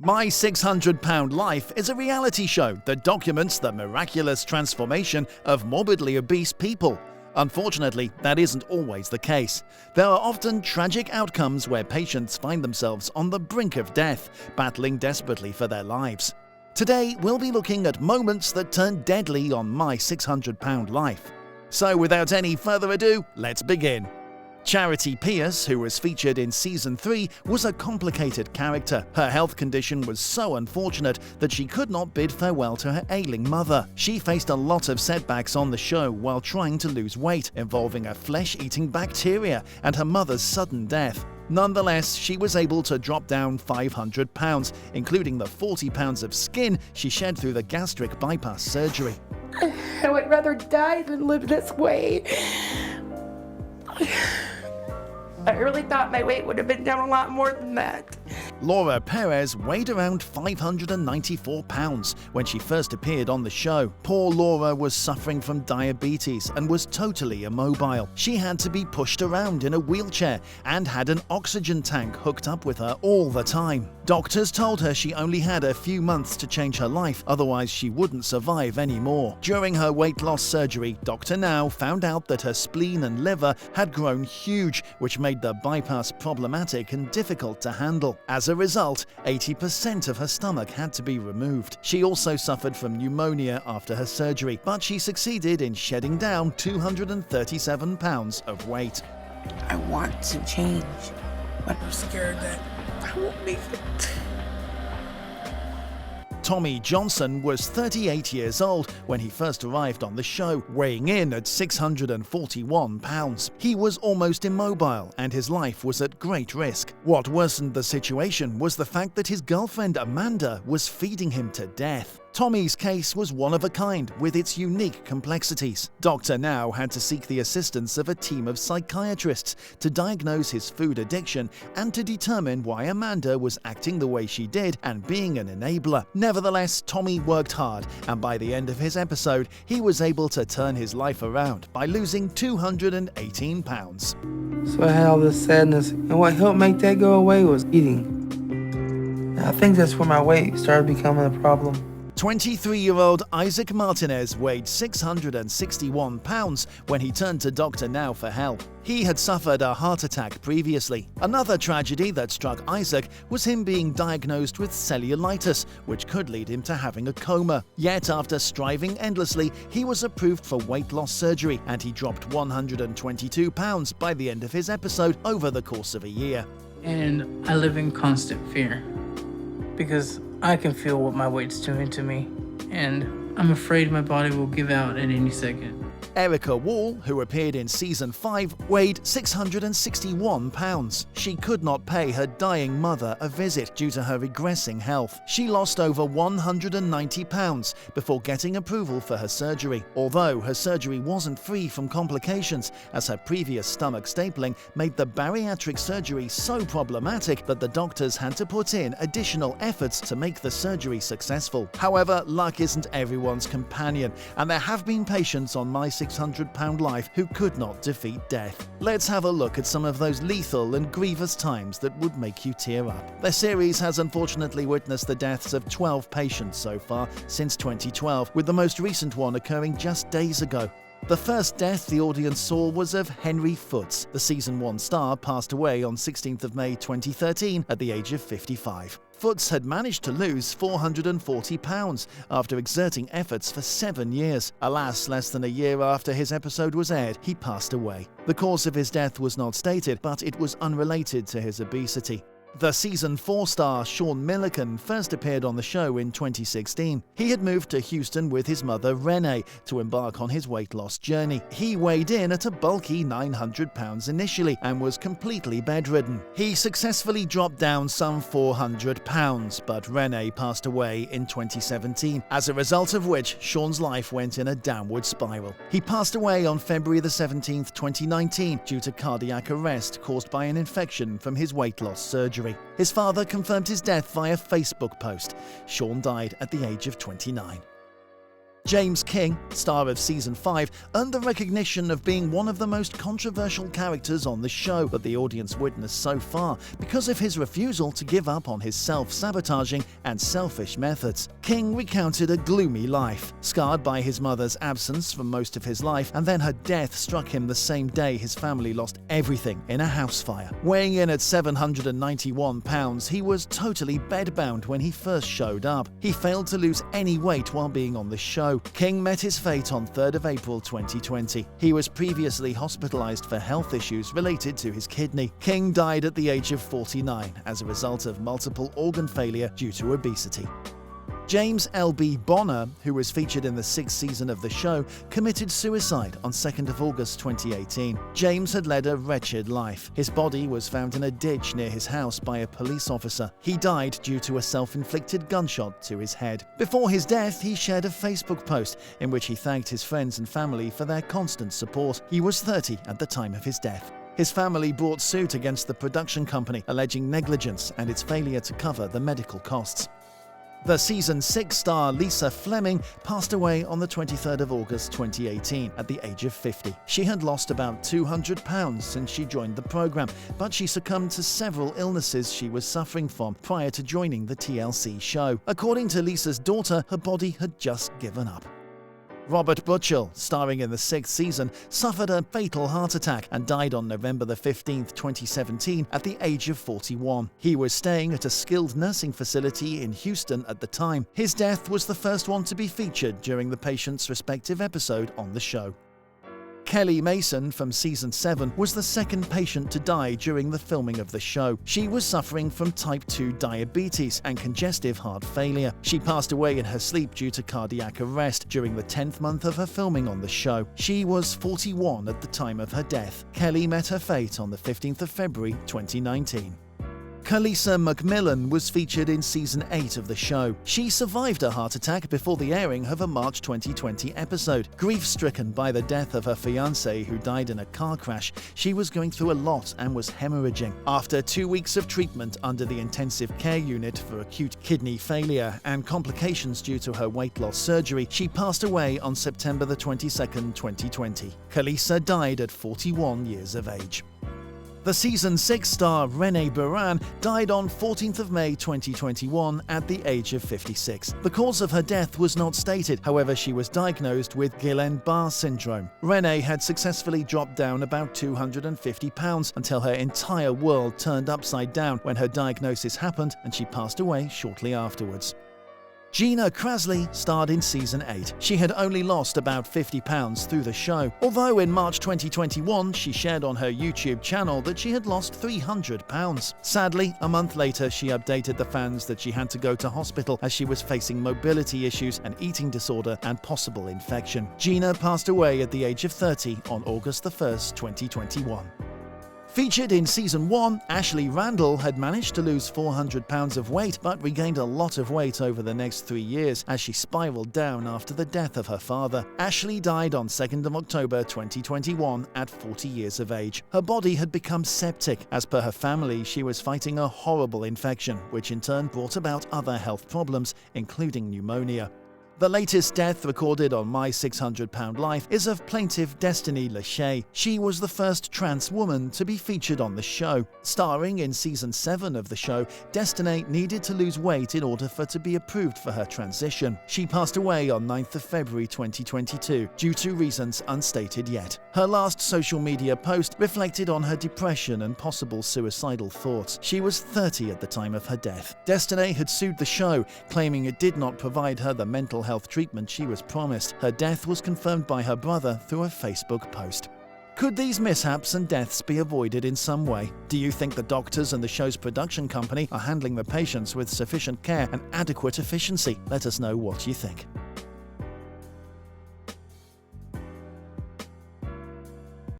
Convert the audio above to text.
My 600-Pound Life is a reality show that documents the miraculous transformation of morbidly obese people. Unfortunately, that isn't always the case. There are often tragic outcomes where patients find themselves on the brink of death, battling desperately for their lives. Today, we'll be looking at moments that turned deadly on My 600-Pound Life. So without any further ado, let's begin. Charity Pierce, who was featured in Season 3, was a complicated character. Her health condition was so unfortunate that she could not bid farewell to her ailing mother. She faced a lot of setbacks on the show while trying to lose weight, involving a flesh-eating bacteria and her mother's sudden death. Nonetheless, she was able to drop down 500 pounds, including the 40 pounds of skin she shed through the gastric bypass surgery. I would rather die than live this way. I really thought my weight would have been down a lot more than that. Laura Perez weighed around 594 pounds when she first appeared on the show. Poor Laura was suffering from diabetes and was totally immobile. She had to be pushed around in a wheelchair and had an oxygen tank hooked up with her all the time. Doctors told her she only had a few months to change her life, otherwise she wouldn't survive anymore. During her weight loss surgery, Dr. Now found out that her spleen and liver had grown huge, which made the bypass problematic and difficult to handle. As a result, 80% of her stomach had to be removed. She also suffered from pneumonia after her surgery, but she succeeded in shedding down 237 pounds of weight. I want to change, but I'm scared that I won't make it. Tommy Johnson was 38 years old when he first arrived on the show, weighing in at 641 pounds. He was almost immobile and his life was at great risk. What worsened the situation was the fact that his girlfriend Amanda was feeding him to death. Tommy's case was one of a kind, with its unique complexities. Dr. Now had to seek the assistance of a team of psychiatrists to diagnose his food addiction and to determine why Amanda was acting the way she did and being an enabler. Nevertheless, Tommy worked hard, and by the end of his episode, he was able to turn his life around by losing 218 pounds. So I had all this sadness, and what helped make that go away was eating. And I think that's where my weight started becoming a problem. 23-year-old Isaac Martinez weighed 661 pounds when he turned to Dr. Now for help. He had suffered a heart attack previously. Another tragedy that struck Isaac was him being diagnosed with cellulitis, which could lead him to having a coma. Yet after striving endlessly, he was approved for weight loss surgery, and he dropped 122 pounds by the end of his episode over the course of a year. And I live in constant fear because I can feel what my weight's doing to me, and I'm afraid my body will give out at any second. Erica Wall, who appeared in Season 5, weighed 661 pounds. She could not pay her dying mother a visit due to her regressing health. She lost over 190 pounds before getting approval for her surgery. Although her surgery wasn't free from complications, as her previous stomach stapling made the bariatric surgery so problematic that the doctors had to put in additional efforts to make the surgery successful. However, luck isn't everyone's companion, and there have been patients on My 600-Pound Life who could not defeat death. Let's have a look at some of those lethal and grievous times that would make you tear up. The series has unfortunately witnessed the deaths of 12 patients so far since 2012, with the most recent one occurring just days ago. The first death the audience saw was of Henry Foota. The Season 1 star passed away on 16th of May 2013 at the age of 55. Foota had managed to lose 440 pounds after exerting efforts for 7 years. Alas, less than a year after his episode was aired, he passed away. The cause of his death was not stated, but it was unrelated to his obesity. The Season 4 star Sean Millican first appeared on the show in 2016. He had moved to Houston with his mother Renee to embark on his weight loss journey. He weighed in at a bulky 900 pounds initially and was completely bedridden. He successfully dropped down some 400 pounds, but Renee passed away in 2017, as a result of which Sean's life went in a downward spiral. He passed away on February the 17th, 2019 due to cardiac arrest caused by an infection from his weight loss surgery. His father confirmed his death via Facebook post. Sean died at the age of 29. James King, star of Season 5, earned the recognition of being one of the most controversial characters on the show that the audience witnessed so far because of his refusal to give up on his self-sabotaging and selfish methods. King recounted a gloomy life, scarred by his mother's absence for most of his life, and then her death struck him the same day his family lost everything in a house fire. Weighing in at 791 pounds, he was totally bedbound when he first showed up. He failed to lose any weight while being on the show. King met his fate on 3rd of April 2020. He was previously hospitalized for health issues related to his kidney. King died at the age of 49 as a result of multiple organ failure due to obesity. James L.B. Bonner, who was featured in the 6th season of the show, committed suicide on 2nd of August 2018. James had led a wretched life. His body was found in a ditch near his house by a police officer. He died due to a self-inflicted gunshot to his head. Before his death, he shared a Facebook post in which he thanked his friends and family for their constant support. He was 30 at the time of his death. His family brought suit against the production company, alleging negligence and its failure to cover the medical costs. The Season 6 star Lisa Fleming passed away on the 23rd of August 2018 at the age of 50. She had lost about 200 pounds since she joined the program, but she succumbed to several illnesses she was suffering from prior to joining the TLC show. According to Lisa's daughter, her body had just given up. Robert Buchel, starring in the 6th season, suffered a fatal heart attack and died on November 15, 2017 at the age of 41. He was staying at a skilled nursing facility in Houston at the time. His death was the first one to be featured during the patient's respective episode on the show. Kelly Mason from Season 7 was the second patient to die during the filming of the show. She was suffering from type 2 diabetes and congestive heart failure. She passed away in her sleep due to cardiac arrest during the 10th month of her filming on the show. She was 41 at the time of her death. Kelly met her fate on the 15th of February 2019. Kalisa McMillan was featured in Season 8 of the show. She survived a heart attack before the airing of a March 2020 episode. Grief-stricken by the death of her fiancé who died in a car crash, she was going through a lot and was hemorrhaging. After 2 weeks of treatment under the intensive care unit for acute kidney failure and complications due to her weight loss surgery, she passed away on September 22nd, 2020. Kalisa died at 41 years of age. The Season 6 star Renee Biran died on 14th of May 2021 at the age of 56. The cause of her death was not stated, however she was diagnosed with Guillain-Barré syndrome. Renee had successfully dropped down about 250 pounds until her entire world turned upside down when her diagnosis happened and she passed away shortly afterwards. Gina Krasley starred in Season 8. She had only lost about 50 pounds through the show, although in March 2021 she shared on her YouTube channel that she had lost 300 pounds. Sadly, a month later she updated the fans that she had to go to hospital as she was facing mobility issues, an eating disorder and possible infection. Gina passed away at the age of 30 on August 1st, 2021. Featured in Season 1, Ashley Randall had managed to lose 400 pounds of weight but regained a lot of weight over the next 3 years as she spiraled down after the death of her father. Ashley died on 2nd of October 2021 at 40 years of age. Her body had become septic. As per her family, she was fighting a horrible infection, which in turn brought about other health problems, including pneumonia. The latest death recorded on My 600 Pound Life is of plaintiff Destinee Lashaee. She was the first trans woman to be featured on the show. Starring in Season 7 of the show, Destinee needed to lose weight in order for to be approved for her transition. She passed away on 9th of February 2022 due to reasons unstated yet. Her last social media post reflected on her depression and possible suicidal thoughts. She was 30 at the time of her death. Destinee had sued the show, claiming it did not provide her the mental health treatment she was promised. Her death was confirmed by her brother through a Facebook post. Could these mishaps and deaths be avoided in some way? Do you think the doctors and the show's production company are handling the patients with sufficient care and adequate efficiency? Let us know what you think.